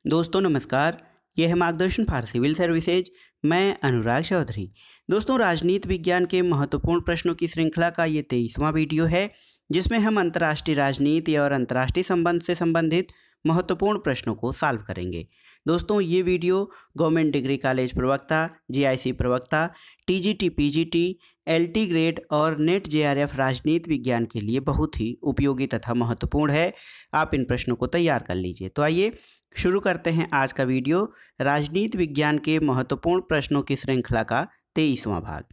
दोस्तों नमस्कार। यह है मार्गदर्शन फॉर सिविल सर्विसेज। मैं अनुराग चौधरी। दोस्तों, राजनीति विज्ञान के महत्वपूर्ण प्रश्नों की श्रृंखला का ये 23वां वीडियो है, जिसमें हम अंतर्राष्ट्रीय राजनीति और अंतर्राष्ट्रीय संबंध से संबंधित महत्वपूर्ण प्रश्नों को सॉल्व करेंगे। दोस्तों, ये वीडियो गवर्नमेंट डिग्री कॉलेज प्रवक्ता, जीआईसी प्रवक्ता, टीजीटी, पीजीटी, एलटी ग्रेड और नेट जेआरएफ राजनीति विज्ञान के लिए बहुत ही उपयोगी तथा महत्वपूर्ण है। आप इन प्रश्नों को तैयार कर लीजिए। तो आइए शुरू करते हैं आज का वीडियो, राजनीति विज्ञान के महत्वपूर्ण प्रश्नों की श्रृंखला का 23वां भाग।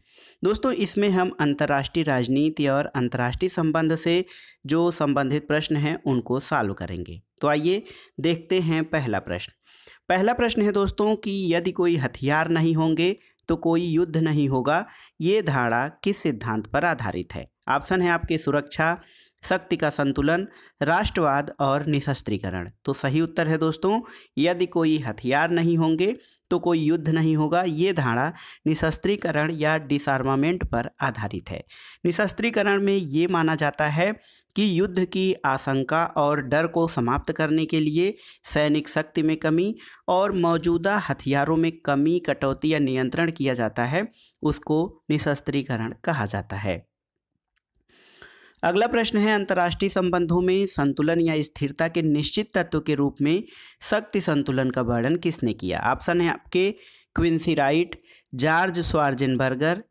दोस्तों, इसमें हम अंतर्राष्ट्रीय राजनीति और अंतर्राष्ट्रीय संबंध से जो संबंधित प्रश्न हैं उनको सॉल्व करेंगे। तो आइए देखते हैं पहला प्रश्न। पहला प्रश्न है दोस्तों कि यदि कोई हथियार नहीं होंगे तो कोई युद्ध नहीं होगा, ये धारणा किस सिद्धांत पर आधारित है? ऑप्शन है आपके सुरक्षा, शक्ति का संतुलन, राष्ट्रवाद और निशस्त्रीकरण। तो सही उत्तर है दोस्तों, यदि कोई हथियार नहीं होंगे तो कोई युद्ध नहीं होगा, ये धारणा निशस्त्रीकरण या डिसआर्मामेंट पर आधारित है। निशस्त्रीकरण में ये माना जाता है कि युद्ध की आशंका और डर को समाप्त करने के लिए सैनिक शक्ति में कमी और मौजूदा हथियारों में कमी, कटौती या नियंत्रण किया जाता है, उसको निशस्त्रीकरण कहा जाता है। अगला प्रश्न है, अंतर्राष्ट्रीय संबंधों में संतुलन या स्थिरता के निश्चित तत्व के रूप में शक्ति संतुलन का वर्णन किसने किया? ऑप्शन है आपके क्विंसी राइट, जॉर्ज श्वार्ज़ेनेगर,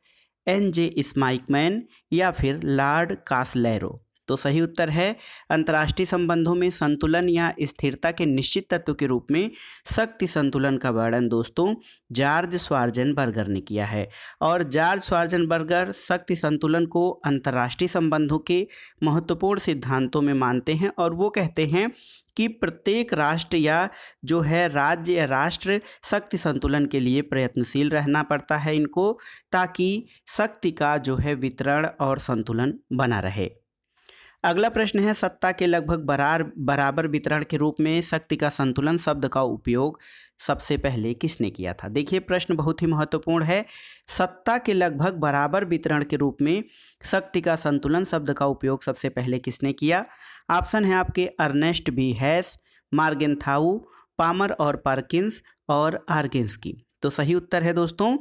एन.जे. स्माइकमैन या फिर लॉर्ड कास्लेरो। तो सही उत्तर है, अंतर्राष्ट्रीय संबंधों में संतुलन या स्थिरता के निश्चित तत्व के रूप में शक्ति संतुलन का वर्णन दोस्तों जॉर्ज श्वार्ज़ेनेगर ने किया है। और जॉर्ज श्वार्ज़ेनेगर शक्ति संतुलन को अंतर्राष्ट्रीय संबंधों के महत्वपूर्ण सिद्धांतों में मानते हैं और वो कहते हैं कि प्रत्येक राष्ट्र या जो है राज्य या राष्ट्र शक्ति संतुलन के लिए प्रयत्नशील रहना पड़ता है इनको, ताकि शक्ति का जो है वितरण और संतुलन बना रहे। अगला प्रश्न है, सत्ता के लगभग बराबर वितरण के रूप में शक्ति का संतुलन शब्द का उपयोग सबसे पहले किसने किया था? देखिए, प्रश्न बहुत ही महत्वपूर्ण है। सत्ता के लगभग बराबर वितरण के रूप में शक्ति का संतुलन शब्द का उपयोग सबसे पहले किसने किया? ऑप्शन है आपके अर्नेस्ट बी हैस, मॉर्गेनथाउ, पामर और पार्किंस और आर्गेन्स्की। तो सही उत्तर है दोस्तों,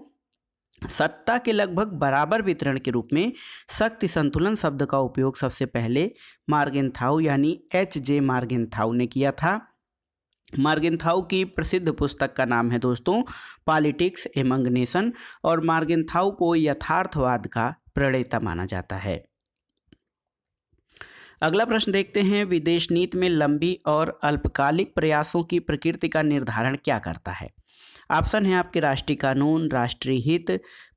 सत्ता के लगभग बराबर वितरण के रूप में शक्ति संतुलन शब्द का उपयोग सबसे पहले मॉर्गेनथाउ यानी एच.जे. मॉर्गेनथाउ ने किया था। मॉर्गेनथाउ की प्रसिद्ध पुस्तक का नाम है दोस्तों पॉलिटिक्स एमंग नेशन और मॉर्गेनथाउ को यथार्थवाद का प्रणेता माना जाता है। अगला प्रश्न देखते हैं, विदेश नीति में लंबी और अल्पकालिक प्रयासों की प्रकृति का निर्धारण क्या करता है? ऑप्शन है आपके राष्ट्रीय कानून, राष्ट्रीय हित,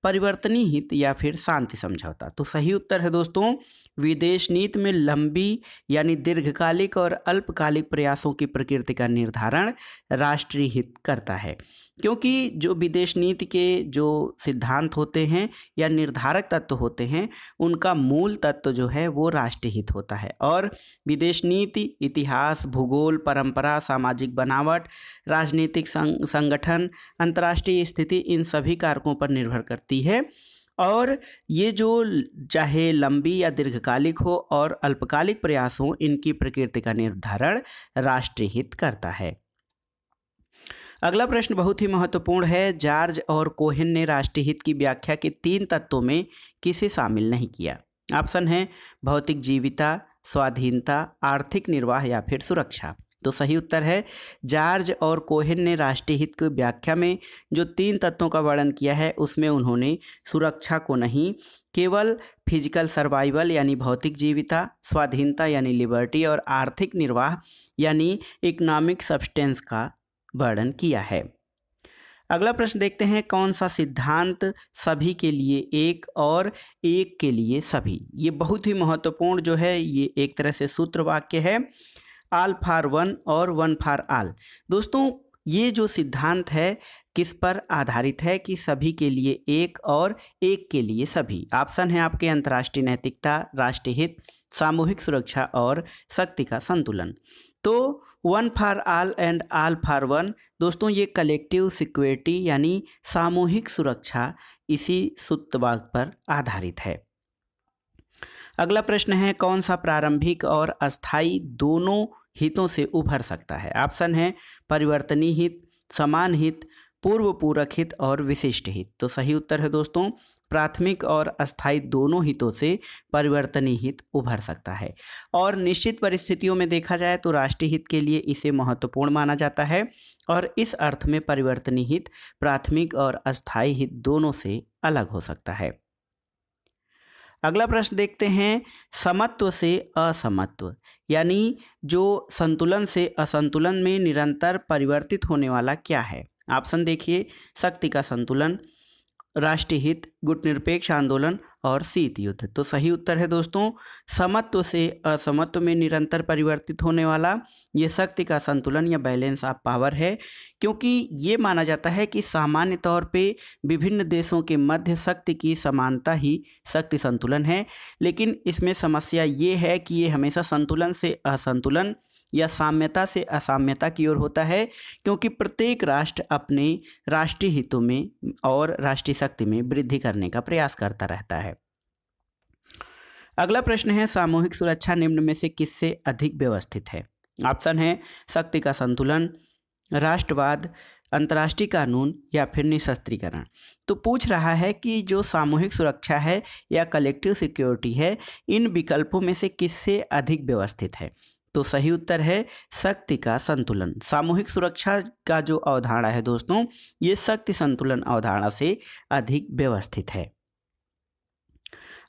परिवर्तनीय हित या फिर शांति समझौता। तो सही उत्तर है दोस्तों, विदेश नीति में लंबी यानी दीर्घकालिक और अल्पकालिक प्रयासों की प्रकृति का निर्धारण राष्ट्रीय हित करता है, क्योंकि जो विदेश नीति के जो सिद्धांत होते हैं या निर्धारक तत्व होते हैं उनका मूल तत्व जो है वो राष्ट्रीय हित होता है। और विदेश नीति इतिहास, भूगोल, परंपरा, सामाजिक बनावट, राजनीतिक संगठन, अंतर्राष्ट्रीय स्थिति, इन सभी कारकों पर निर्भर करती है। और ये जो चाहे लंबी या दीर्घकालिक हो और अल्पकालिक प्रयास हो, इनकी प्रकृति का निर्धारण राष्ट्रीय हित करता है। अगला प्रश्न बहुत ही महत्वपूर्ण है, जॉर्ज और कोहेन ने राष्ट्रीय हित की व्याख्या के 3 तत्वों में किसे शामिल नहीं किया? ऑप्शन है भौतिक जीविता, स्वाधीनता, आर्थिक निर्वाह या फिर सुरक्षा। तो सही उत्तर है, जॉर्ज और कोहेन ने राष्ट्रीय हित की व्याख्या में जो 3 तत्वों का वर्णन किया है उसमें उन्होंने सुरक्षा को नहीं, केवल फिजिकल सर्वाइवल यानी भौतिक जीविता, स्वाधीनता यानी लिबर्टी और आर्थिक निर्वाह यानी इकोनॉमिक सब्सटेंस का वर्णन किया है। अगला प्रश्न देखते हैं, कौन सा सिद्धांत सभी के लिए एक और एक के लिए सभी? ये बहुत ही महत्वपूर्ण जो है, ये एक तरह से सूत्र वाक्य है, ऑल फॉर वन और वन फॉर ऑल। दोस्तों, ये जो सिद्धांत है किस पर आधारित है कि सभी के लिए एक और एक के लिए सभी? ऑप्शन है आपके अंतर्राष्ट्रीय नैतिकता, राष्ट्रीय हित, सामूहिक सुरक्षा और शक्ति का संतुलन। तो one for all and all for one दोस्तों, ये कलेक्टिव सिक्योरिटी यानी सामूहिक सुरक्षा इसी सूत्रवाक्य पर आधारित है। अगला प्रश्न है, कौन सा प्रारंभिक और अस्थाई दोनों हितों से उभर सकता है। ऑप्शन है परिवर्तनीय हित, समान हित, पूर्व पूरक हित और विशिष्ट हित। तो सही उत्तर है दोस्तों प्राथमिक और अस्थायी दोनों हितों से परिवर्तनीय हित उभर सकता है। और निश्चित परिस्थितियों में देखा जाए तो राष्ट्रीय हित के लिए इसे महत्वपूर्ण माना जाता है और इस अर्थ में परिवर्तनीय हित प्राथमिक और अस्थायी हित दोनों से अलग हो सकता है। अगला प्रश्न देखते हैं, समत्व से असमत्व यानी जो संतुलन से असंतुलन में निरंतर परिवर्तित होने वाला क्या है। ऑप्शन देखिए, शक्ति का संतुलन, राष्ट्रीय हित, गुटनिरपेक्ष आंदोलन और शीत युद्ध। तो सही उत्तर है दोस्तों समत्व से असमत्व में निरंतर परिवर्तित होने वाला ये शक्ति का संतुलन या बैलेंस ऑफ पावर है, क्योंकि ये माना जाता है कि सामान्य तौर पे विभिन्न देशों के मध्य शक्ति की समानता ही शक्ति संतुलन है, लेकिन इसमें समस्या ये है कि ये हमेशा संतुलन से असंतुलन या साम्यता से असाम्यता की ओर होता है, क्योंकि प्रत्येक राष्ट्र अपने राष्ट्रीय हितों में और राष्ट्रीय शक्ति में वृद्धि करने का प्रयास करता रहता है। अगला प्रश्न है, सामूहिक सुरक्षा निम्न में से किससे अधिक व्यवस्थित है। ऑप्शन है शक्ति का संतुलन, राष्ट्रवाद, अंतर्राष्ट्रीय कानून या फिर निशस्त्रीकरण। तो पूछ रहा है कि जो सामूहिक सुरक्षा है या कलेक्टिव सिक्योरिटी है, इन विकल्पों में से किससे अधिक व्यवस्थित है। तो सही उत्तर है शक्ति का संतुलन। सामूहिक सुरक्षा का जो अवधारणा है दोस्तों, ये शक्ति संतुलन अवधारणा से अधिक व्यवस्थित है।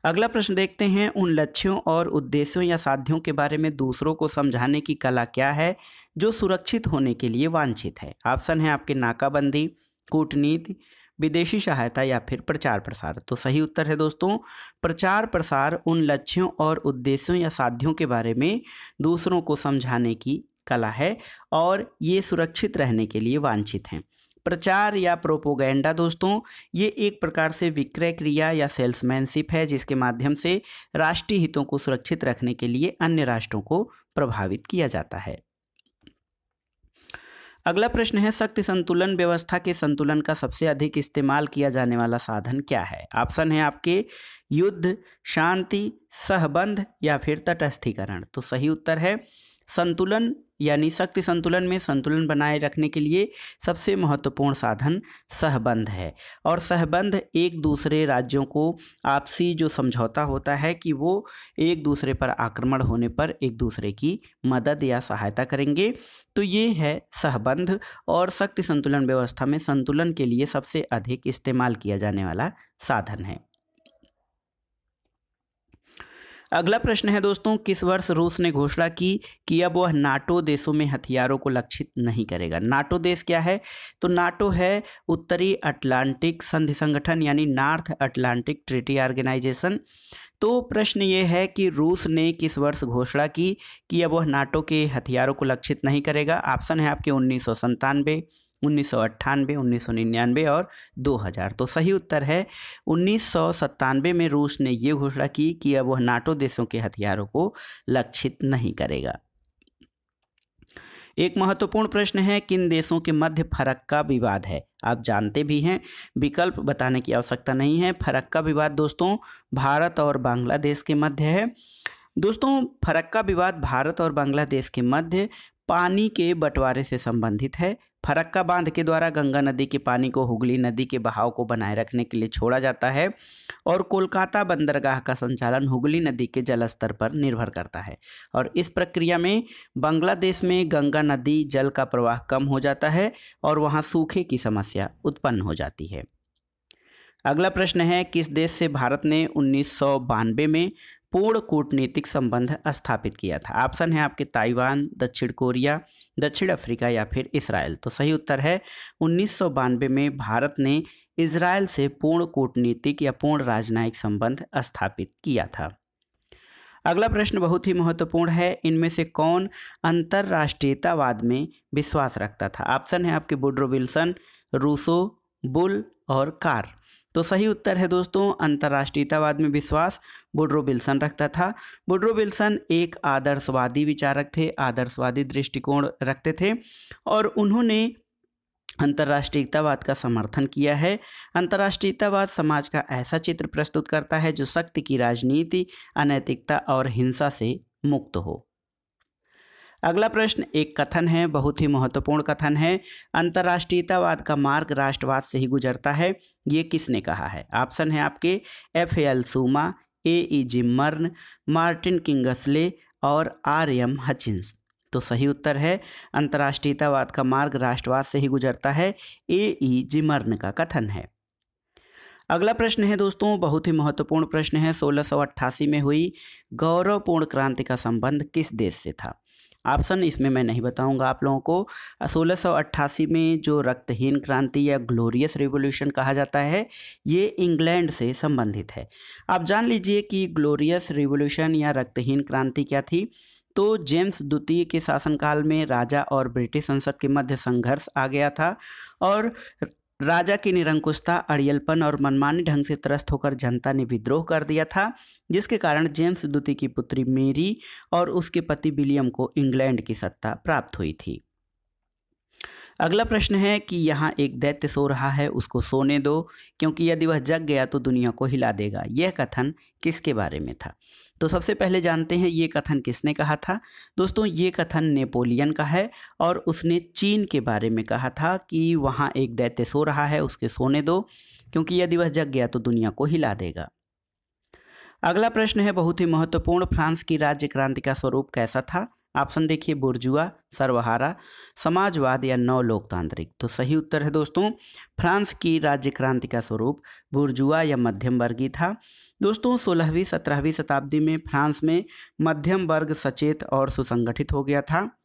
अगला प्रश्न देखते हैं, उन लक्ष्यों और उद्देश्यों या साध्यों के बारे में दूसरों को समझाने की कला क्या है जो सुरक्षित होने के लिए वांछित है। ऑप्शन है आपके नाकाबंदी, कूटनीति, विदेशी सहायता या फिर प्रचार प्रसार। तो सही उत्तर है दोस्तों प्रचार प्रसार उन लक्ष्यों और उद्देश्यों या साध्यों के बारे में दूसरों को समझाने की कला है और ये सुरक्षित रहने के लिए वांछित हैं। प्रचार या प्रोपोगेंडा दोस्तों ये एक प्रकार से विक्रय क्रिया या सेल्समैनशिप है, जिसके माध्यम से राष्ट्रीय हितों को सुरक्षित रखने के लिए अन्य राष्ट्रों को प्रभावित किया जाता है। अगला प्रश्न है, शक्ति संतुलन व्यवस्था के संतुलन का सबसे अधिक इस्तेमाल किया जाने वाला साधन क्या है। ऑप्शन है आपके युद्ध, शांति, सहबंध या फिर तटस्थीकरण। तो सही उत्तर है संतुलन यानी शक्ति संतुलन में संतुलन बनाए रखने के लिए सबसे महत्वपूर्ण साधन सहबंध है। और सहबंध एक दूसरे राज्यों को आपसी जो समझौता होता है कि वो एक दूसरे पर आक्रमण होने पर एक दूसरे की मदद या सहायता करेंगे, तो ये है सहबंध और शक्ति संतुलन व्यवस्था में संतुलन के लिए सबसे अधिक इस्तेमाल किया जाने वाला साधन है। अगला प्रश्न है दोस्तों, किस वर्ष रूस ने घोषणा की कि अब वह नाटो देशों में हथियारों को लक्षित नहीं करेगा। नाटो देश क्या है, तो नाटो है उत्तरी अटलांटिक संधि संगठन यानी नॉर्थ अटलांटिक ट्रीटी ऑर्गेनाइजेशन। तो प्रश्न ये है कि रूस ने किस वर्ष घोषणा की कि अब वह नाटो के हथियारों को लक्षित नहीं करेगा। ऑप्शन है आपके 1997, 1998, 1999 और 2000। तो सही उत्तर है 1997 में रूस ने ये घोषणा की कि अब वह नाटो देशों के हथियारों को लक्षित नहीं करेगा। एक महत्वपूर्ण प्रश्न है, किन देशों के मध्य फरक्का विवाद है। आप जानते भी हैं, विकल्प बताने की आवश्यकता नहीं है। फरक्का विवाद दोस्तों भारत और बांग्लादेश के मध्य है। दोस्तों फरक्का विवाद भारत और बांग्लादेश के मध्य पानी के बंटवारे से संबंधित है। फरक्का बांध के द्वारा गंगा नदी के पानी को हुगली नदी के बहाव को बनाए रखने के लिए छोड़ा जाता है और कोलकाता बंदरगाह का संचालन हुगली नदी के जलस्तर पर निर्भर करता है और इस प्रक्रिया में बांग्लादेश में गंगा नदी जल का प्रवाह कम हो जाता है और वहां सूखे की समस्या उत्पन्न हो जाती है। अगला प्रश्न है, किस देश से भारत ने 1992 में पूर्ण कूटनीतिक संबंध स्थापित किया था। ऑप्शन है आपके ताइवान, दक्षिण कोरिया, दक्षिण अफ्रीका या फिर इजराइल। तो सही उत्तर है 1992 में भारत ने इजराइल से पूर्ण कूटनीतिक या पूर्ण राजनयिक संबंध स्थापित किया था। अगला प्रश्न बहुत ही महत्वपूर्ण है, इनमें से कौन अंतर्राष्ट्रीयतावाद में विश्वास रखता था। ऑप्शन है आपके वुडरो विल्सन, रूसो, बुल और कार। तो सही उत्तर है दोस्तों अंतर्राष्ट्रीयतावाद में विश्वास वुडरो विल्सन रखता था। वुडरो विल्सन एक आदर्शवादी विचारक थे, आदर्शवादी दृष्टिकोण रखते थे और उन्होंने अंतर्राष्ट्रीयतावाद का समर्थन किया है। अंतर्राष्ट्रीयतावाद समाज का ऐसा चित्र प्रस्तुत करता है जो शक्ति की राजनीति, अनैतिकता और हिंसा से मुक्त हो। अगला प्रश्न एक कथन है, बहुत ही महत्वपूर्ण कथन है। अंतर्राष्ट्रीयतावाद का मार्ग राष्ट्रवाद से ही गुजरता है, ये किसने कहा है? ऑप्शन है आपके F.L. सूमा, A.E. जिमर्न, मार्टिन किंगसले और R.M. हचिंस। तो सही उत्तर है अंतर्राष्ट्रीयतावाद का मार्ग राष्ट्रवाद से ही गुजरता है, A.E. जिमर्न का कथन है। अगला प्रश्न है दोस्तों, बहुत ही महत्वपूर्ण प्रश्न है। 1688 में हुई गौरवपूर्ण क्रांति का संबंध किस देश से था? ऑप्शन इसमें मैं नहीं बताऊंगा आप लोगों को। 1688 में जो रक्तहीन क्रांति या ग्लोरियस रिवॉल्यूशन कहा जाता है, ये इंग्लैंड से संबंधित है। आप जान लीजिए कि ग्लोरियस रिवॉल्यूशन या रक्तहीन क्रांति क्या थी। तो जेम्स द्वितीय के शासनकाल में राजा और ब्रिटिश संसद के मध्य संघर्ष आ गया था और राजा की निरंकुशता, अड़ियलपन और मनमानी ढंग से त्रस्त होकर जनता ने विद्रोह कर दिया था, जिसके कारण जेम्स द्वितीय की पुत्री मेरी और उसके पति विलियम को इंग्लैंड की सत्ता प्राप्त हुई थी। अगला प्रश्न है कि यहाँ एक दैत्य सो रहा है, उसको सोने दो, क्योंकि यदि वह जग गया तो दुनिया को हिला देगा। यह कथन किसके बारे में था? तो सबसे पहले जानते हैं ये कथन किसने कहा था। दोस्तों ये कथन नेपोलियन का है और उसने चीन के बारे में कहा था कि वहाँ एक दैत्य सो रहा है, उसके सोने दो, क्योंकि यदि वह जग गया तो दुनिया को हिला देगा। अगला प्रश्न है बहुत ही महत्वपूर्ण, फ्रांस की राज्य क्रांति का स्वरूप कैसा था? ऑप्शन देखिए, बुर्जुआ, सर्वहारा, समाजवाद या नव लोकतांत्रिक। तो सही उत्तर है दोस्तों, फ्रांस की राज्य क्रांति का स्वरूप बुर्जुआ या मध्यम वर्गीय था। दोस्तों 16वीं 17वीं शताब्दी में फ्रांस में मध्यम वर्ग सचेत और सुसंगठित हो गया था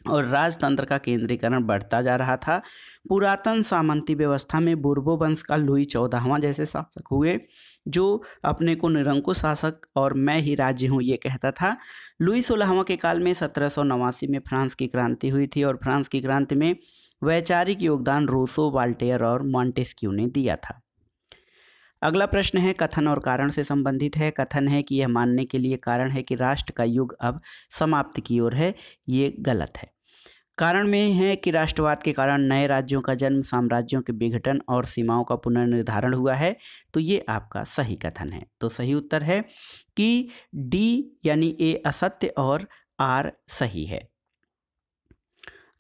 और राजतंत्र का केंद्रीकरण बढ़ता जा रहा था। पुरातन सामंती व्यवस्था में बुर्बो वंश का लुई 14वां जैसे शासक हुए, जो अपने को निरंकुश शासक और मैं ही राज्य हूँ ये कहता था। लुई 16वां के काल में 1789 में फ्रांस की क्रांति हुई थी और फ्रांस की क्रांति में वैचारिक योगदान रूसो, वाल्टेयर और मॉन्टेस्क्यू ने दिया था। अगला प्रश्न है कथन और कारण से संबंधित है। कथन है कि यह मानने के लिए कारण है कि राष्ट्र का युग अब समाप्ति की ओर है, ये गलत है। कारण में है कि राष्ट्रवाद के कारण नए राज्यों का जन्म, साम्राज्यों के विघटन और सीमाओं का पुनर्निर्धारण हुआ है, तो ये आपका सही कथन है। तो सही उत्तर है कि डी यानी ए असत्य और आर सही है।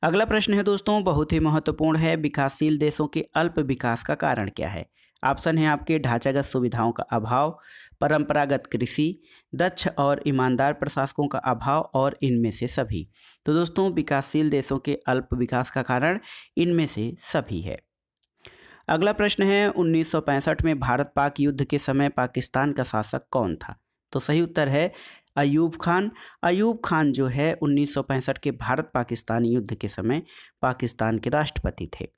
अगला प्रश्न है दोस्तों बहुत ही महत्वपूर्ण है, विकासशील देशों के अल्प विकास का कारण क्या है? ऑप्शन है आपके ढांचागत सुविधाओं का अभाव, परंपरागत कृषि, दक्ष और ईमानदार प्रशासकों का अभाव और इनमें से सभी। तो दोस्तों विकासशील देशों के अल्प विकास का कारण इनमें से सभी है। अगला प्रश्न है 1965 में भारत पाक युद्ध के समय पाकिस्तान का शासक कौन था? तो सही उत्तर है अयूब खान। अयूब खान जो है 1965 के भारत पाकिस्तान युद्ध के समय पाकिस्तान के राष्ट्रपति थे।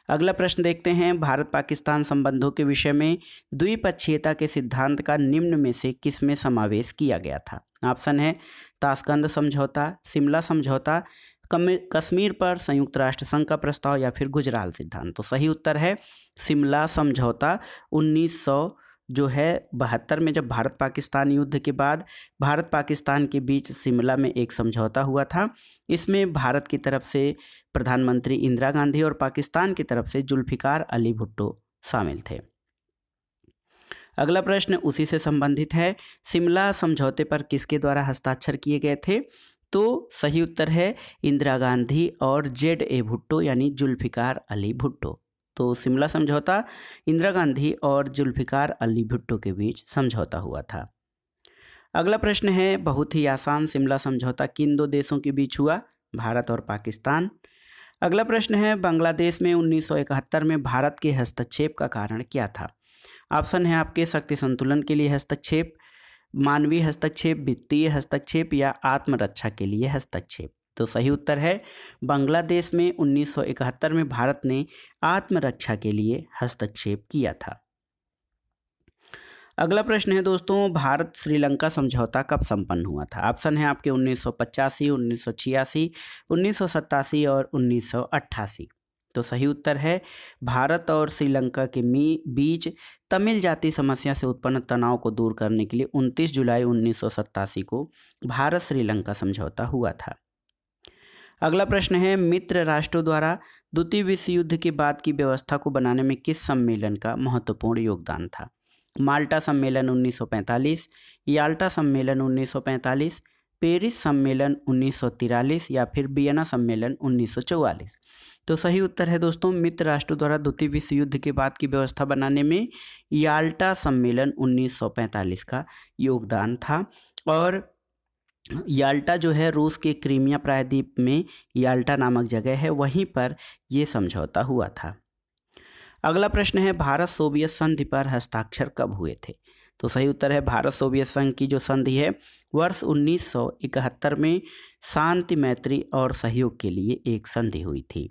अगला प्रश्न देखते हैं, भारत पाकिस्तान संबंधों के विषय में द्विपक्षीयता के सिद्धांत का निम्न में से किस में समावेश किया गया था? ऑप्शन है ताशकंद समझौता, शिमला समझौता, कश्मीर पर संयुक्त राष्ट्र संघ का प्रस्ताव या फिर गुजराल सिद्धांत। तो सही उत्तर है शिमला समझौता। 1972 में जब भारत पाकिस्तान युद्ध के बाद भारत पाकिस्तान के बीच शिमला में एक समझौता हुआ था। इसमें भारत की तरफ से प्रधानमंत्री इंदिरा गांधी और पाकिस्तान की तरफ से जुल्फिकार अली भुट्टो शामिल थे। अगला प्रश्न उसी से संबंधित है, शिमला समझौते पर किसके द्वारा हस्ताक्षर किए गए थे? तो सही उत्तर है इंदिरा गांधी और ZA भुट्टो यानी जुल्फिकार अली भुट्टो। तो शिमला समझौता इंदिरा गांधी और जुल्फिकार अली भुट्टो के बीच समझौता हुआ था। अगला प्रश्न है बहुत ही आसान, शिमला समझौता किन दो देशों के बीच हुआ? भारत और पाकिस्तान। अगला प्रश्न है बांग्लादेश में 1971 में भारत के हस्तक्षेप का कारण क्या था? ऑप्शन है आपके शक्ति संतुलन के लिए हस्तक्षेप, मानवीय हस्तक्षेप, वित्तीय हस्तक्षेप या आत्मरक्षा के लिए हस्तक्षेप। तो सही उत्तर है बांग्लादेश में 1971 में भारत ने आत्मरक्षा के लिए हस्तक्षेप किया था। अगला प्रश्न है दोस्तों, भारत श्रीलंका समझौता कब संपन्न हुआ था? ऑप्शन है आपके 1985, 1986, 1987 और 1988। तो सही उत्तर है भारत और श्रीलंका के बीच तमिल जाति समस्या से उत्पन्न तनाव को दूर करने के लिए 29 जुलाई 1987 को भारत श्रीलंका समझौता हुआ था। अगला प्रश्न है मित्र राष्ट्रों द्वारा द्वितीय विश्व युद्ध के बाद की व्यवस्था को बनाने में किस सम्मेलन का महत्वपूर्ण योगदान था? माल्टा सम्मेलन 1945, याल्टा सम्मेलन 1945, पेरिस सम्मेलन 1943 या फिर वियना सम्मेलन 1944? तो सही उत्तर है दोस्तों, मित्र राष्ट्रों द्वारा द्वितीय विश्व युद्ध के बाद की व्यवस्था बनाने में याल्टा सम्मेलन 1945 का योगदान था। और याल्टा जो है रूस के क्रीमिया प्रायद्वीप में याल्टा नामक जगह है, वहीं पर ये समझौता हुआ था। अगला प्रश्न है, भारत सोवियत संधि पर हस्ताक्षर कब हुए थे? तो सही उत्तर है, भारत सोवियत संघ की जो संधि है वर्ष 1971 में शांति, मैत्री और सहयोग के लिए एक संधि हुई थी।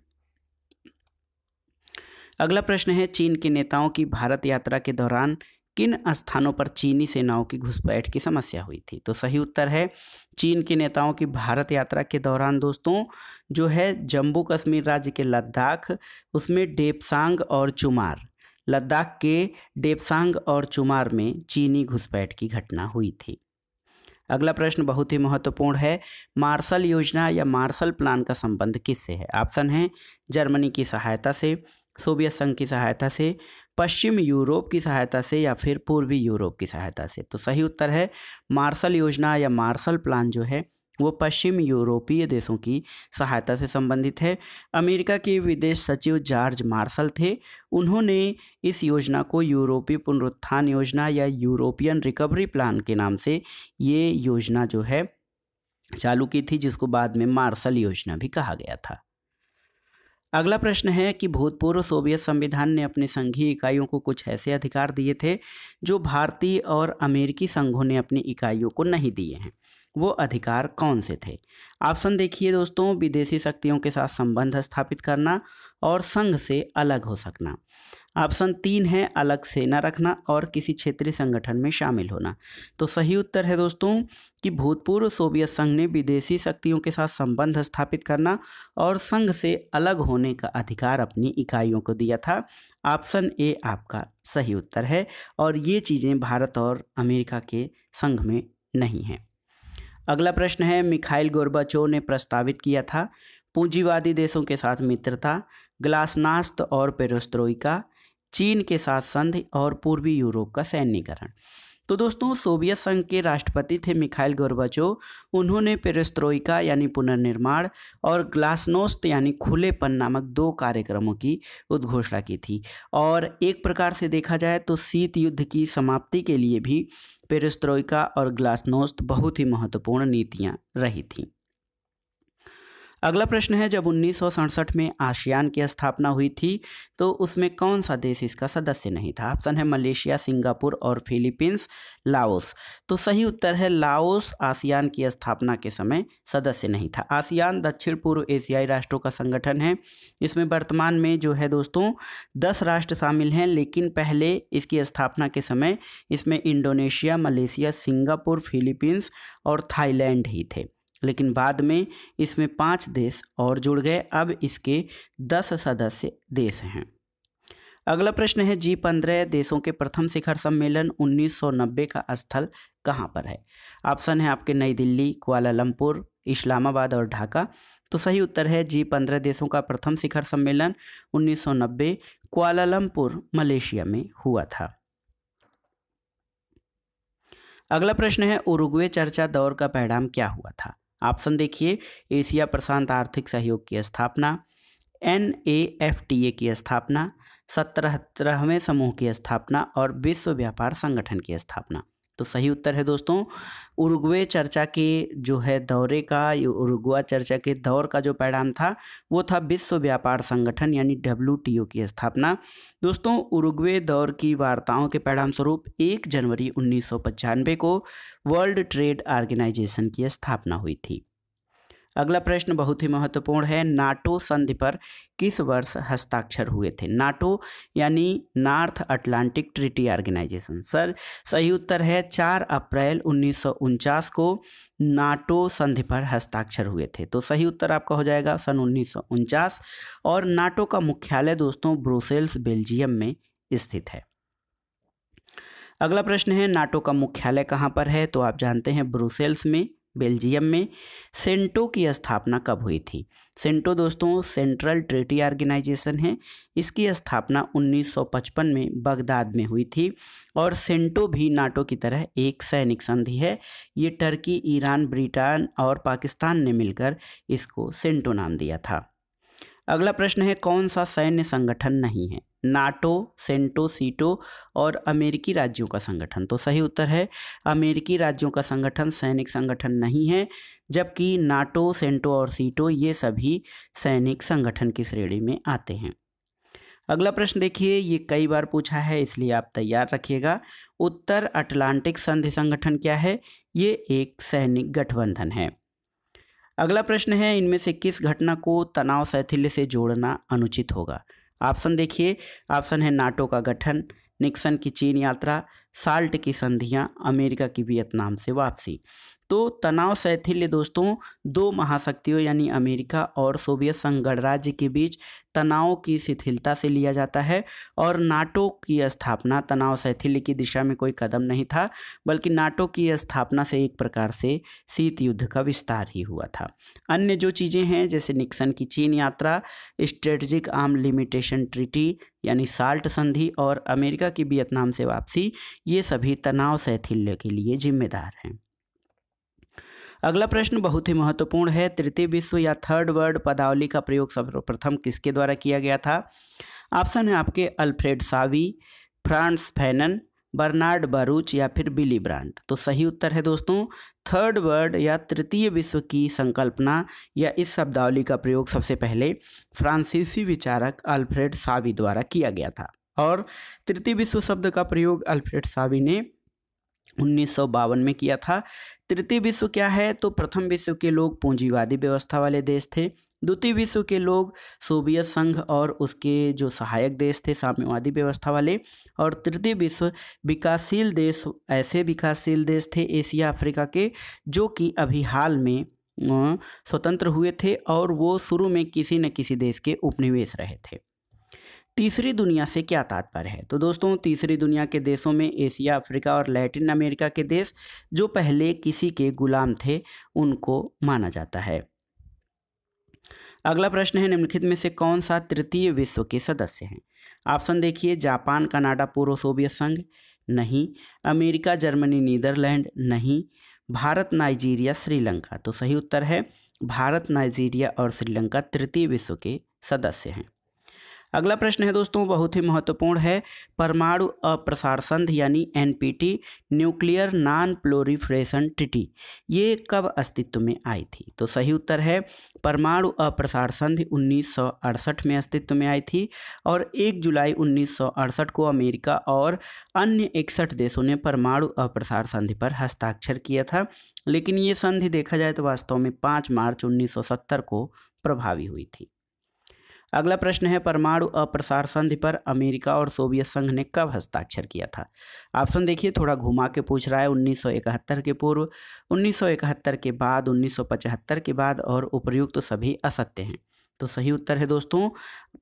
अगला प्रश्न है, चीन के नेताओं की भारत यात्रा के दौरान किन स्थानों पर चीनी सेनाओं की घुसपैठ की समस्या हुई थी? तो सही उत्तर है, चीन के नेताओं की भारत यात्रा के दौरान दोस्तों जो है जम्मू कश्मीर राज्य के लद्दाख, उसमें डेप्सांग और चुमार, लद्दाख के डेप्सांग और चुमार में चीनी घुसपैठ की घटना हुई थी। अगला प्रश्न बहुत ही महत्वपूर्ण है, मार्शल योजना या मार्शल प्लान का संबंध किससे है? ऑप्शन है जर्मनी की सहायता से, सोवियत संघ की सहायता से, पश्चिम यूरोप की सहायता से या फिर पूर्वी यूरोप की सहायता से। तो सही उत्तर है, मार्शल योजना या मार्शल प्लान जो है वो पश्चिम यूरोपीय देशों की सहायता से संबंधित है। अमेरिका के विदेश सचिव जॉर्ज मार्शल थे, उन्होंने इस योजना को यूरोपीय पुनरुत्थान योजना या यूरोपियन रिकवरी प्लान के नाम से ये योजना जो है चालू की थी, जिसको बाद में मार्शल योजना भी कहा गया था। अगला प्रश्न है कि भूतपूर्व सोवियत संविधान ने अपने संघीय इकाइयों को कुछ ऐसे अधिकार दिए थे जो भारतीय और अमेरिकी संघों ने अपनी इकाइयों को नहीं दिए हैं, वो अधिकार कौन से थे? ऑप्शन देखिए दोस्तों, विदेशी शक्तियों के साथ संबंध स्थापित करना और संघ से अलग हो सकना। ऑप्शन 3 है अलग सेना रखना और किसी क्षेत्रीय संगठन में शामिल होना। तो सही उत्तर है दोस्तों कि भूतपूर्व सोवियत संघ ने विदेशी शक्तियों के साथ संबंध स्थापित करना और संघ से अलग होने का अधिकार अपनी इकाइयों को दिया था। ऑप्शन ए आपका सही उत्तर है और ये चीज़ें भारत और अमेरिका के संघ में नहीं हैं। अगला प्रश्न है, मिखाइल गोर्बाचोव ने प्रस्तावित किया था पूंजीवादी देशों के साथ मित्रता, ग्लासनास्त और पेरेस्ट्रोइका, चीन के साथ संधि और पूर्वी यूरोप का सैन्यीकरण। तो दोस्तों सोवियत संघ के राष्ट्रपति थे मिखाइल गोर्बाचोव, उन्होंने पेरेस्ट्रोइका यानी पुनर्निर्माण और ग्लासनोस्त यानी खुलेपन नामक 2 कार्यक्रमों की उद्घोषणा की थी। और एक प्रकार से देखा जाए तो शीत युद्ध की समाप्ति के लिए भी पेरेस्ट्रोइका और ग्लासनोस्त बहुत ही महत्वपूर्ण नीतियां रही थीं। अगला प्रश्न है, जब 1967 में आसियान की स्थापना हुई थी तो उसमें कौन सा देश इसका सदस्य नहीं था? ऑप्शन है मलेशिया, सिंगापुर और फिलीपींस, लाओस। तो सही उत्तर है लाओस आसियान की स्थापना के समय सदस्य नहीं था। आसियान दक्षिण पूर्व एशियाई राष्ट्रों का संगठन है, इसमें वर्तमान में जो है दोस्तों 10 राष्ट्र शामिल हैं, लेकिन पहले इसकी स्थापना के समय इसमें इंडोनेशिया, मलेशिया, सिंगापुर, फिलीपींस और थाईलैंड ही थे, लेकिन बाद में इसमें 5 देश और जुड़ गए। अब इसके 10 सदस्य देश हैं। अगला प्रश्न है, G15 देशों के प्रथम शिखर सम्मेलन 1990 का स्थल कहाँ पर है? ऑप्शन है आपके नई दिल्ली, कुआलालंपुर, इस्लामाबाद और ढाका। तो सही उत्तर है G15 देशों का प्रथम शिखर सम्मेलन 1990 कुआलालंपुर मलेशिया में हुआ था। अगला प्रश्न है, उरुग्वे चर्चा दौर का परिणाम क्या हुआ था? ऑप्शन देखिए, एशिया प्रशांत आर्थिक सहयोग की स्थापना, NAFTA की स्थापना, 17वें समूह की स्थापना और विश्व व्यापार संगठन की स्थापना। तो सही उत्तर है दोस्तों उरुग्वे चर्चा के जो है दौरे का, उरुग्वे चर्चा के दौर का जो परिणाम था वो था विश्व व्यापार संगठन यानी WTO की स्थापना। दोस्तों उरुग्वे दौर की वार्ताओं के परिणाम स्वरूप 1 जनवरी 1995 को वर्ल्ड ट्रेड ऑर्गेनाइजेशन की स्थापना हुई थी। अगला प्रश्न बहुत ही महत्वपूर्ण है, नाटो संधि पर किस वर्ष हस्ताक्षर हुए थे? नाटो यानी North Atlantic Treaty Organisation. Sir सही उत्तर है 4 अप्रैल 1949 को नाटो संधि पर हस्ताक्षर हुए थे। तो सही उत्तर आपका हो जाएगा सन 1949। और नाटो का मुख्यालय दोस्तों ब्रुसेल्स बेल्जियम में स्थित है। अगला प्रश्न है, नाटो का मुख्यालय कहाँ पर है? तो आप जानते हैं ब्रुसेल्स में, बेल्जियम में। सेंटो की स्थापना कब हुई थी? सेंटो दोस्तों सेंट्रल ट्रीटी ऑर्गेनाइजेशन है। इसकी स्थापना 1955 में बगदाद में हुई थी और सेंटो भी नाटो की तरह एक सैनिक संधि है। ये टर्की, ईरान, ब्रिटेन और पाकिस्तान ने मिलकर इसको सेंटो नाम दिया था। अगला प्रश्न है, कौन सा सैन्य संगठन नहीं है? नाटो, सेंटो, सीटो और अमेरिकी राज्यों का संगठन। तो सही उत्तर है अमेरिकी राज्यों का संगठन सैनिक संगठन नहीं है, जबकि नाटो, सेंटो और सीटो ये सभी सैनिक संगठन की श्रेणी में आते हैं। अगला प्रश्न देखिए, ये कई बार पूछा है इसलिए आप तैयार रखिएगा। उत्तर अटलांटिक संधि संगठन क्या है? ये एक सैनिक गठबंधन है। अगला प्रश्न है, इनमें से किस घटना को तनाव शैथिल्य से जोड़ना अनुचित होगा? ऑप्शन देखिए, ऑप्शन है नाटो का गठन, निक्सन की चीन यात्रा, साल्ट की संधियां, अमेरिका की वियतनाम से वापसी। तो तनाव शैथिल्य दोस्तों दो महाशक्तियों यानी अमेरिका और सोवियत संघ गणराज्य के बीच तनाव की शिथिलता से लिया जाता है और नाटो की स्थापना तनाव शैथिल्य की दिशा में कोई कदम नहीं था, बल्कि नाटो की स्थापना से एक प्रकार से शीत युद्ध का विस्तार ही हुआ था। अन्य जो चीज़ें हैं जैसे निक्सन की चीन यात्रा, स्ट्रेटजिक आर्म लिमिटेशन ट्रीटी यानी साल्ट संधि और अमेरिका की वियतनाम से वापसी, ये सभी तनाव शैथिल्य के लिए जिम्मेदार हैं। अगला प्रश्न बहुत ही महत्वपूर्ण है, तृतीय विश्व या थर्ड वर्ल्ड पदावली का प्रयोग सर्वप्रथम किसके द्वारा किया गया था? ऑप्शन है आपके अल्फ्रेड सावी, फ्रांस फैनन, बर्नार्ड बारूच या फिर विली ब्रांड। तो सही उत्तर है दोस्तों थर्ड वर्ल्ड या तृतीय विश्व की संकल्पना या इस शब्दावली का प्रयोग सबसे पहले फ्रांसीसी विचारक अल्फ्रेड सावी द्वारा किया गया था और तृतीय विश्व शब्द का प्रयोग अल्फ्रेड सावी ने 1952 में किया था। तृतीय विश्व क्या है? तो प्रथम विश्व के लोग पूंजीवादी व्यवस्था वाले देश थे, द्वितीय विश्व के लोग सोवियत संघ और उसके जो सहायक देश थे साम्यवादी व्यवस्था वाले, और तृतीय विश्व विकासशील देश, ऐसे विकासशील देश थे एशिया अफ्रीका के जो कि अभी हाल में स्वतंत्र हुए थे और वो शुरू में किसी न किसी देश के उपनिवेश रहे थे। तीसरी दुनिया से क्या तात्पर्य है? तो दोस्तों तीसरी दुनिया के देशों में एशिया, अफ्रीका और लैटिन अमेरिका के देश जो पहले किसी के गुलाम थे उनको माना जाता है। अगला प्रश्न है, निम्नलिखित में से कौन सा तृतीय विश्व के सदस्य हैं? ऑप्शन देखिए, जापान, कनाडा, पूर्व सोवियत संघ, नहीं। अमेरिका, जर्मनी, नीदरलैंड, नहीं। भारत, नाइजीरिया, श्रीलंका। तो सही उत्तर है भारत, नाइजीरिया और श्रीलंका तृतीय विश्व के सदस्य हैं। अगला प्रश्न है दोस्तों बहुत ही महत्वपूर्ण है, परमाणु अप्रसार संधि यानी NPT, nuclear non proliferation treaty, ये कब अस्तित्व में आई थी? तो सही उत्तर है परमाणु अप्रसार संधि 1968 में अस्तित्व में आई थी और 1 जुलाई 1968 को अमेरिका और अन्य 61 देशों ने परमाणु अप्रसार संधि पर हस्ताक्षर किया था, लेकिन ये संधि देखा जाए तो वास्तव में 5 मार्च 1970 को प्रभावी हुई थी। अगला प्रश्न है, परमाणु अप्रसार संधि पर अमेरिका और सोवियत संघ ने कब हस्ताक्षर किया था? ऑप्शन देखिए, थोड़ा घुमा के पूछ रहा है, 1971 के पूर्व, 1971 के बाद, 1975 के बाद और उपर्युक्त तो सभी असत्य हैं। तो सही उत्तर है दोस्तों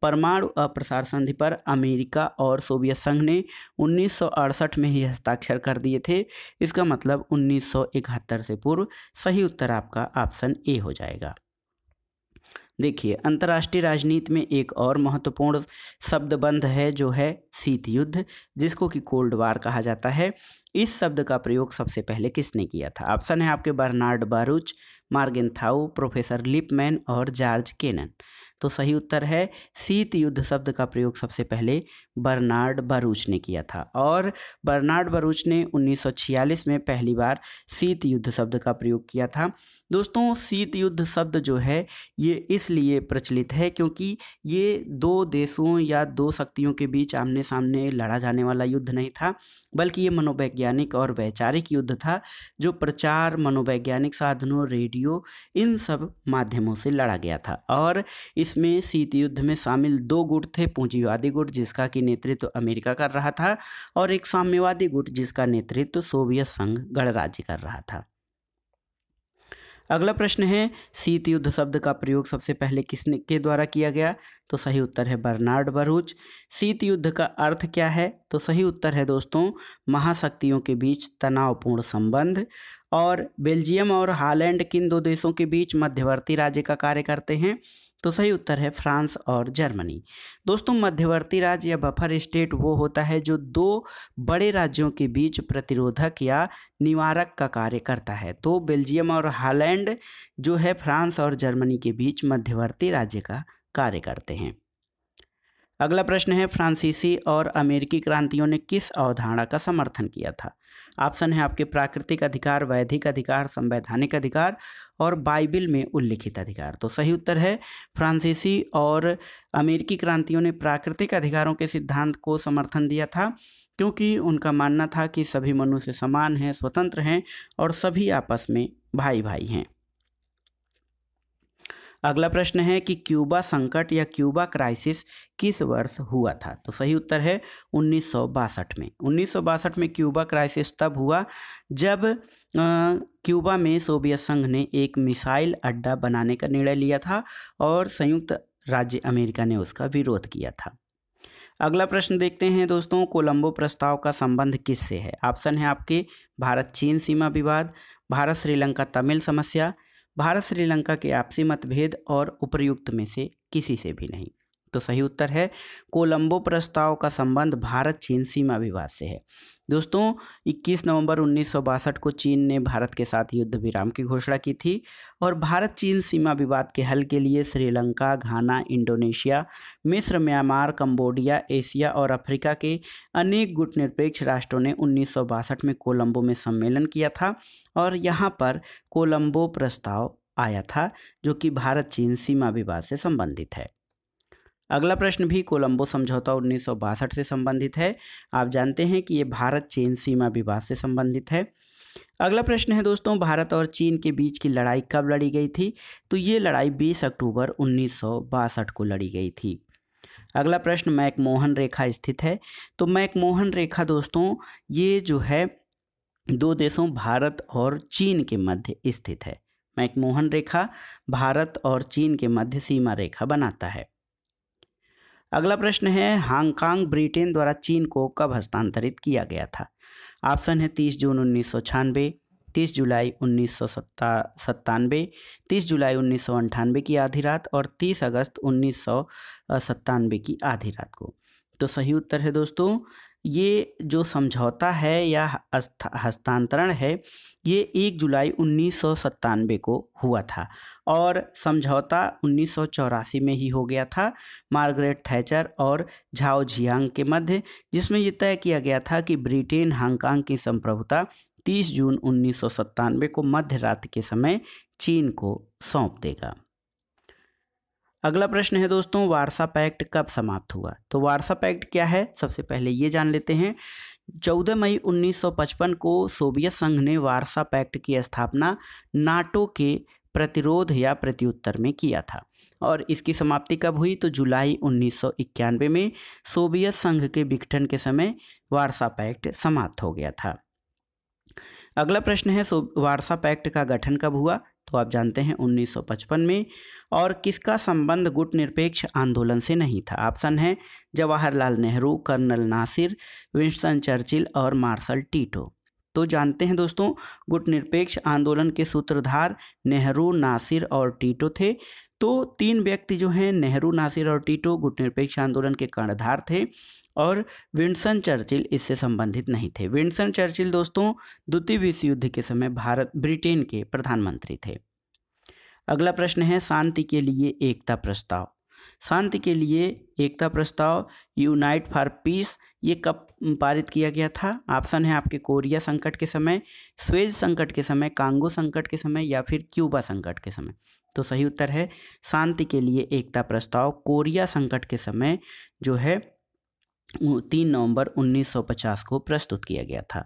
परमाणु अप्रसार संधि पर अमेरिका और सोवियत संघ ने 1968 में ही हस्ताक्षर कर दिए थे। इसका मतलब 1971 से पूर्व। सही उत्तर आपका ऑप्शन ए हो जाएगा। देखिए, अंतर्राष्ट्रीय राजनीति में एक और महत्वपूर्ण शब्दबंध है जो है शीत युद्ध, जिसको कि कोल्ड वार कहा जाता है। इस शब्द का प्रयोग सबसे पहले किसने किया था? ऑप्शन है आपके बर्नार्ड बारूच, मार्गेनथाउ, प्रोफेसर लिपमैन और जॉर्ज केनन। तो सही उत्तर है शीत युद्ध शब्द का प्रयोग सबसे पहले बर्नार्ड बारूच ने किया था और बर्नार्ड बारूच ने 1946 में पहली बार शीत युद्ध शब्द का प्रयोग किया था। दोस्तों शीत युद्ध शब्द जो है ये इसलिए प्रचलित है क्योंकि ये दो देशों या दो शक्तियों के बीच आमने सामने लड़ा जाने वाला युद्ध नहीं था, बल्कि ये मनोवैज्ञानिक और वैचारिक युद्ध था जो प्रचार, मनोवैज्ञानिक साधनों, रेडियो, इन सब माध्यमों से लड़ा गया था। और इसमें शीत युद्ध में शामिल दो गुट थे, पूंजीवादी गुट जिसका कि नेतृत्व अमेरिका कर रहा था और एक साम्यवादी गुट जिसका नेतृत्व सोवियत संघ गणराज्य कर रहा था। अगला प्रश्न है, शीत युद्ध शब्द का प्रयोग सबसे पहले किसने के द्वारा किया गया? तो सही उत्तर है बर्नार्ड बारूच। शीत युद्ध का अर्थ क्या है? तो सही उत्तर है दोस्तों महाशक्तियों के बीच तनावपूर्ण संबंध और बेल्जियम और हॉलैंड किन दो देशों के बीच मध्यवर्ती राज्य का कार्य करते हैं? तो सही उत्तर है फ्रांस और जर्मनी। दोस्तों, मध्यवर्ती राज्य या बफर स्टेट वो होता है जो दो बड़े राज्यों के बीच प्रतिरोधक या निवारक का कार्य करता है। तो बेल्जियम और हॉलैंड जो है फ्रांस और जर्मनी के बीच मध्यवर्ती राज्य का कार्य करते हैं। अगला प्रश्न है, फ्रांसीसी और अमेरिकी क्रांतियों ने किस अवधारणा का समर्थन किया था? ऑप्शन है आपके प्राकृतिक अधिकार, वैधिक अधिकार, संवैधानिक अधिकार और बाइबिल में उल्लिखित अधिकार। तो सही उत्तर है फ्रांसीसी और अमेरिकी क्रांतियों ने प्राकृतिक अधिकारों के सिद्धांत को समर्थन दिया था, क्योंकि उनका मानना था कि सभी मनुष्य समान हैं, स्वतंत्र हैं और सभी आपस में भाई भाई हैं। अगला प्रश्न है कि क्यूबा संकट या क्यूबा क्राइसिस किस वर्ष हुआ था? तो सही उत्तर है 1962 में। 1962 में क्यूबा क्राइसिस तब हुआ जब क्यूबा में सोवियत संघ ने एक मिसाइल अड्डा बनाने का निर्णय लिया था और संयुक्त राज्य अमेरिका ने उसका विरोध किया था। अगला प्रश्न देखते हैं दोस्तों, कोलंबो प्रस्ताव का संबंध किससे है? ऑप्शन है आपके भारत चीन सीमा विवाद, भारत श्रीलंका तमिल समस्या, भारत श्रीलंका के आपसी मतभेद और उपर्युक्त में से किसी से भी नहीं। तो सही उत्तर है कोलंबो प्रस्ताव का संबंध भारत चीन सीमा विवाद से है। दोस्तों, 21 नवंबर 1962 को चीन ने भारत के साथ युद्ध विराम की घोषणा की थी और भारत चीन सीमा विवाद के हल के लिए श्रीलंका, घाना, इंडोनेशिया, मिस्र, म्यांमार, कंबोडिया, एशिया और अफ्रीका के अनेक गुटनिरपेक्ष राष्ट्रों ने 1962 में कोलंबो में सम्मेलन किया था और यहाँ पर कोलंबो प्रस्ताव आया था जो कि भारत चीन सीमा विवाद से संबंधित है। अगला प्रश्न भी कोलंबो समझौता 1962 से संबंधित है। आप जानते हैं कि ये भारत चीन सीमा विवाद से संबंधित है। अगला प्रश्न है दोस्तों, भारत और चीन के बीच की लड़ाई कब लड़ी गई थी? तो ये लड़ाई 20 अक्टूबर 1962 को लड़ी गई थी। अगला प्रश्न, मैकमोहन रेखा स्थित है। तो मैकमोहन रेखा दोस्तों ये जो है दो देशों भारत और चीन के मध्य स्थित है। मैकमोहन रेखा भारत और चीन के मध्य सीमा रेखा बनाता है। अगला प्रश्न है, हांगकांग ब्रिटेन द्वारा चीन को कब हस्तांतरित किया गया था? ऑप्शन है 30 जून 1996, 30 जुलाई 1997, 30 जुलाई 1998 की आधी रात और 30 अगस्त 1997 की आधी रात को। तो सही उत्तर है दोस्तों, ये जो समझौता है या हस्तांतरण है ये 1 जुलाई 1997 को हुआ था और समझौता 1984 में ही हो गया था मार्गरेट थैचर और झाओ जियांग के मध्य, जिसमें ये तय किया गया था कि ब्रिटेन हांगकांग की संप्रभुता 30 जून 1997 को मध्य रात्रि के समय चीन को सौंप देगा। अगला प्रश्न है दोस्तों, वारसा पैक्ट कब समाप्त हुआ? तो वारसा पैक्ट क्या है सबसे पहले ये जान लेते हैं। 14 मई 1955 को सोवियत संघ ने वारसा पैक्ट की स्थापना नाटो के प्रतिरोध या प्रत्युत्तर में किया था और इसकी समाप्ति कब हुई? तो जुलाई 1991 में सोवियत संघ के विघटन के समय वारसा पैक्ट समाप्त हो गया था। अगला प्रश्न है, वारसा पैक्ट का गठन कब हुआ? तो आप जानते हैं 1955 में। और किसका संबंध गुटनिरपेक्ष आंदोलन से नहीं था? ऑप्शन है Jawaharlal Nehru, colonel Nasser, Winston Churchill और मार्शल टीटो। तो जानते हैं दोस्तों गुटनिरपेक्ष आंदोलन के सूत्रधार नेहरू, नासिर और टीटो थे। तो तीन व्यक्ति जो हैं नेहरू, नासिर और टीटो गुटनिरपेक्ष आंदोलन के कर्णधार थे और विंस्टन चर्चिल इससे संबंधित नहीं थे। विंस्टन चर्चिल दोस्तों द्वितीय विश्व युद्ध के समय ब्रिटेन के प्रधानमंत्री थे। अगला प्रश्न है, शांति के लिए एकता प्रस्ताव। शांति के लिए एकता प्रस्ताव यूनाइट फॉर पीस ये कब पारित किया गया था? ऑप्शन है आपके कोरिया संकट के समय, स्वेज संकट के समय, कांगो संकट के समय या फिर क्यूबा संकट के समय। तो सही उत्तर है शांति के लिए एकता प्रस्ताव कोरिया संकट के समय जो है 3 नवंबर 1950 को प्रस्तुत किया गया था।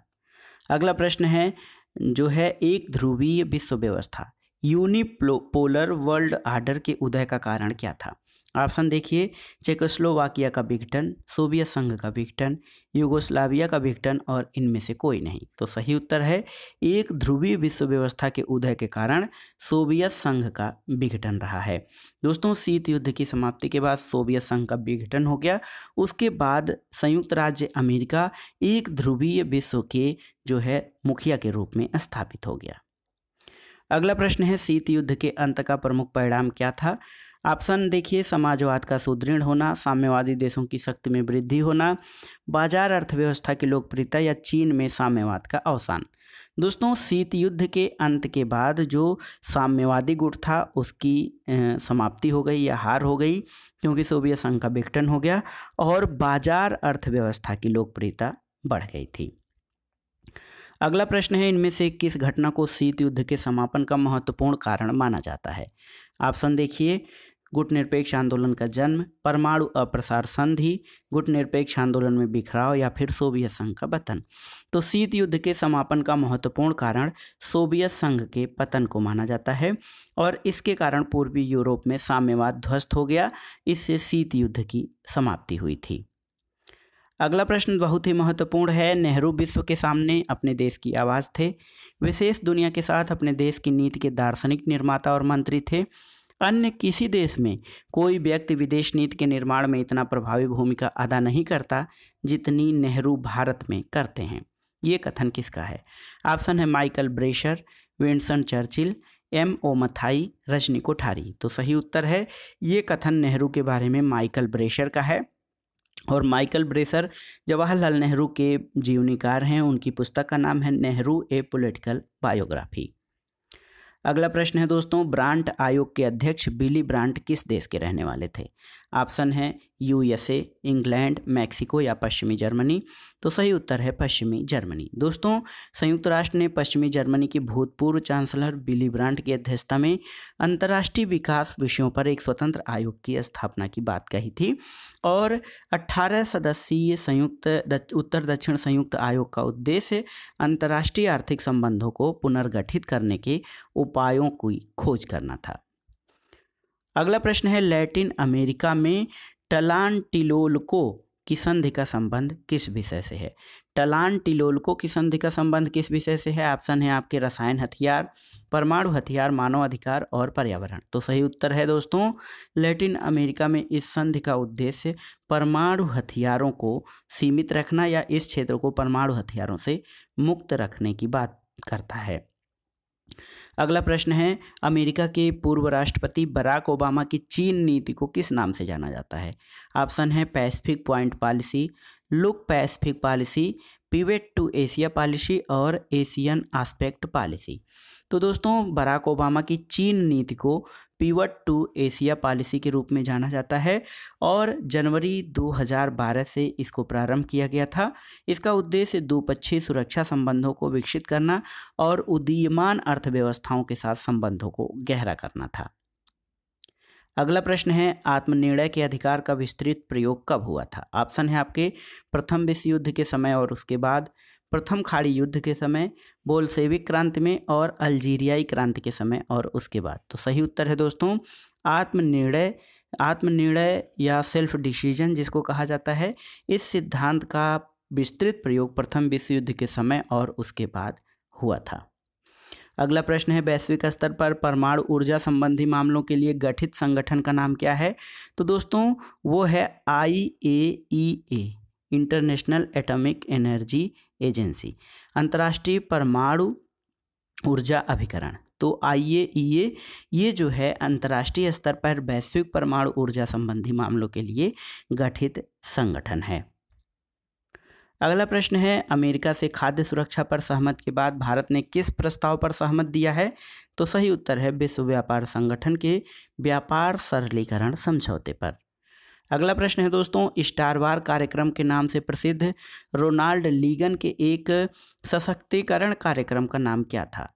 अगला प्रश्न है जो है एक ध्रुवीय विश्व व्यवस्था यूनिपोलर वर्ल्ड ऑर्डर के उदय का कारण क्या था? ऑप्शन देखिए, चेकोस्लोवाकिया का विघटन, सोवियत संघ का विघटन, यूगोस्लाविया का विघटन और इनमें से कोई नहीं। तो सही उत्तर है एक ध्रुवीय विश्व व्यवस्था के उदय के कारण सोवियत संघ का विघटन रहा है। दोस्तों, शीत युद्ध की समाप्ति के बाद सोवियत संघ का विघटन हो गया। उसके बाद संयुक्त राज्य अमेरिका एक ध्रुवीय विश्व के जो है मुखिया के रूप में स्थापित हो गया। अगला प्रश्न है, शीत युद्ध के अंत का प्रमुख परिणाम क्या था? ऑप्शन देखिए, समाजवाद का सुदृढ़ होना, साम्यवादी देशों की शक्ति में वृद्धि होना, बाजार अर्थव्यवस्था की लोकप्रियता या चीन में साम्यवाद का अवसान। दोस्तों, शीत युद्ध के अंत के बाद जो साम्यवादी गुट था उसकी समाप्ति हो गई या हार हो गई, क्योंकि सोवियत संघ का विघटन हो गया और बाजार अर्थव्यवस्था की लोकप्रियता बढ़ गई थी। अगला प्रश्न है, इनमें से किस घटना को शीत युद्ध के समापन का महत्वपूर्ण कारण माना जाता है? ऑप्शन देखिए, गुटनिरपेक्ष आंदोलन का जन्म, परमाणु अप्रसार संधि, गुटनिरपेक्ष आंदोलन में बिखराव या फिर सोवियत संघ का पतन। तो शीत युद्ध के समापन का महत्वपूर्ण कारण सोवियत संघ के पतन को माना जाता है और इसके कारण पूर्वी यूरोप में साम्यवाद ध्वस्त हो गया। इससे शीत युद्ध की समाप्ति हुई थी। अगला प्रश्न बहुत ही महत्वपूर्ण है। नेहरू विश्व के सामने अपने देश की आवाज़ थे, विशेष दुनिया के साथ अपने देश की नीति के दार्शनिक निर्माता और मंत्री थे। अन्य किसी देश में कोई व्यक्ति विदेश नीति के निर्माण में इतना प्रभावी भूमिका अदा नहीं करता जितनी नेहरू भारत में करते हैं। ये कथन किसका है? ऑप्शन है Michael Brecher, Winston Churchill, M.O. Mathai, Rajni Kothari. तो सही उत्तर है ये कथन नेहरू के बारे में माइकल ब्रेशर का है और माइकल ब्रेशर जवाहरलाल नेहरू के जीवनीकार हैं। उनकी पुस्तक का नाम है नेहरू ए पॉलिटिकल बायोग्राफी। अगला प्रश्न है दोस्तों, ब्रांट आयोग के अध्यक्ष बिली ब्रांट किस देश के रहने वाले थे? ऑप्शन है USA, इंग्लैंड, मैक्सिको या पश्चिमी जर्मनी। तो सही उत्तर है पश्चिमी जर्मनी। दोस्तों, संयुक्त राष्ट्र ने पश्चिमी जर्मनी की भूतपूर्व चांसलर बिली ब्रांट की अध्यक्षता में अंतर्राष्ट्रीय विकास विषयों पर एक स्वतंत्र आयोग की स्थापना की बात कही थी और 18 सदस्यीय संयुक्त उत्तर दक्षिण संयुक्त आयोग का उद्देश्य अंतर्राष्ट्रीय आर्थिक संबंधों को पुनर्गठित करने के उपायों की खोज करना था। अगला प्रश्न है, लैटिन अमेरिका में टलांटिलोल्को की संधि का संबंध किस विषय से है? टलांटिलोल्को की संधि का संबंध किस विषय से है? ऑप्शन है आपके रसायन हथियार, परमाणु हथियार, मानव अधिकार और पर्यावरण। तो सही उत्तर है दोस्तों, लैटिन अमेरिका में इस संधि का उद्देश्य परमाणु हथियारों को सीमित रखना या इस क्षेत्र को परमाणु हथियारों से मुक्त रखने की बात करता है। अगला प्रश्न है, अमेरिका के पूर्व राष्ट्रपति बराक ओबामा की चीन नीति को किस नाम से जाना जाता है? ऑप्शन है Pacific point policy, look Pacific policy, pivot to Asia policy और एशियन एस्पेक्ट पॉलिसी। तो दोस्तों, बराक ओबामा की चीन नीति को पिवट टू एशिया पॉलिसी के रूप में जाना जाता है और जनवरी 2012 से इसको प्रारंभ किया गया था। इसका उद्देश्य द्विपक्षीय सुरक्षा संबंधों को विकसित करना और उदीयमान अर्थव्यवस्थाओं के साथ संबंधों को गहरा करना था। अगला प्रश्न है, आत्मनिर्णय के अधिकार का विस्तृत प्रयोग कब हुआ था? ऑप्शन है आपके प्रथम विश्व युद्ध के समय और उसके बाद, प्रथम खाड़ी युद्ध के समय, बोल्शेविक क्रांति में और अल्जीरियाई क्रांति के समय और उसके बाद। तो सही उत्तर है दोस्तों आत्मनिर्णय या सेल्फ डिसीजन जिसको कहा जाता है, इस सिद्धांत का विस्तृत प्रयोग प्रथम विश्व युद्ध के समय और उसके बाद हुआ था। अगला प्रश्न है, वैश्विक स्तर पर परमाणु ऊर्जा संबंधी मामलों के लिए गठित संगठन का नाम क्या है? तो दोस्तों, वो है IAEA, international atomic energy agency, अंतर्राष्ट्रीय परमाणु ऊर्जा अभिकरण। तो IAEA ये जो है अंतर्राष्ट्रीय स्तर पर वैश्विक परमाणु ऊर्जा संबंधी मामलों के लिए गठित संगठन है। अगला प्रश्न है, अमेरिका से खाद्य सुरक्षा पर सहमत के बाद भारत ने किस प्रस्ताव पर सहमत दिया है? तो सही उत्तर है विश्व व्यापार संगठन के व्यापार सरलीकरण समझौते पर। अगला प्रश्न है दोस्तों, स्टार वार कार्यक्रम के नाम से प्रसिद्ध रोनाल्ड रीगन के एक सशक्तिकरण कार्यक्रम का नाम क्या था?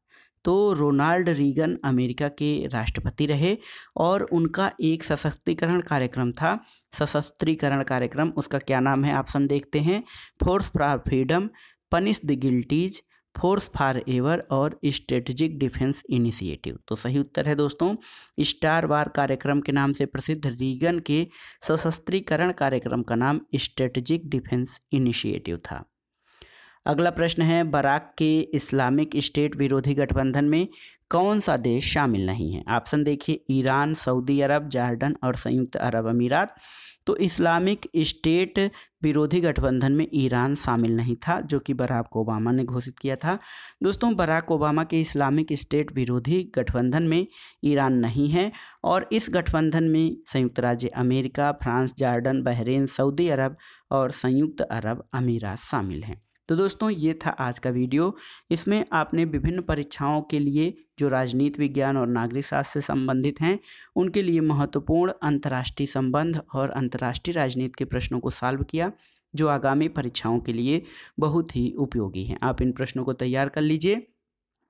तो रोनाल्ड रीगन अमेरिका के राष्ट्रपति रहे और उनका एक सशक्तिकरण कार्यक्रम था, सशस्त्रीकरण कार्यक्रम। उसका क्या नाम है? ऑप्शन देखते हैं, force for freedom, punish the guilties, force for ever और स्ट्रेटेजिक डिफेंस इनिशिएटिव। तो सही उत्तर है दोस्तों स्टार वार कार्यक्रम के नाम से प्रसिद्ध रीगन के सशस्त्रीकरण कार्यक्रम का नाम स्ट्रेटेजिक डिफेंस इनिशिएटिव था। अगला प्रश्न है बराक के इस्लामिक स्टेट विरोधी गठबंधन में कौन सा देश शामिल नहीं है। ऑप्शन देखिए ईरान, सऊदी अरब, जॉर्डन और संयुक्त अरब अमीरात। तो इस्लामिक स्टेट विरोधी गठबंधन में ईरान शामिल नहीं था, जो कि बराक ओबामा ने घोषित किया था। दोस्तों बराक ओबामा के इस्लामिक स्टेट विरोधी गठबंधन में ईरान नहीं है और इस गठबंधन में संयुक्त राज्य America, France, Jordan, Bahrain, Saudi Arab और संयुक्त अरब अमीरात शामिल हैं। तो दोस्तों ये था आज का वीडियो। इसमें आपने विभिन्न परीक्षाओं के लिए जो राजनीति विज्ञान और नागरिक शास्त्र से संबंधित हैं उनके लिए महत्वपूर्ण अंतर्राष्ट्रीय संबंध और अंतर्राष्ट्रीय राजनीति के प्रश्नों को सॉल्व किया, जो आगामी परीक्षाओं के लिए बहुत ही उपयोगी हैं। आप इन प्रश्नों को तैयार कर लीजिए।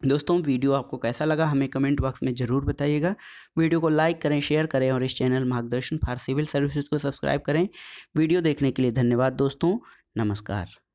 दोस्तों वीडियो आपको कैसा लगा हमें कमेंट बॉक्स में ज़रूर बताइएगा। वीडियो को लाइक करें, शेयर करें और इस चैनल मार्गदर्शन फॉर सिविल सर्विसेज को सब्सक्राइब करें। वीडियो देखने के लिए धन्यवाद दोस्तों। नमस्कार।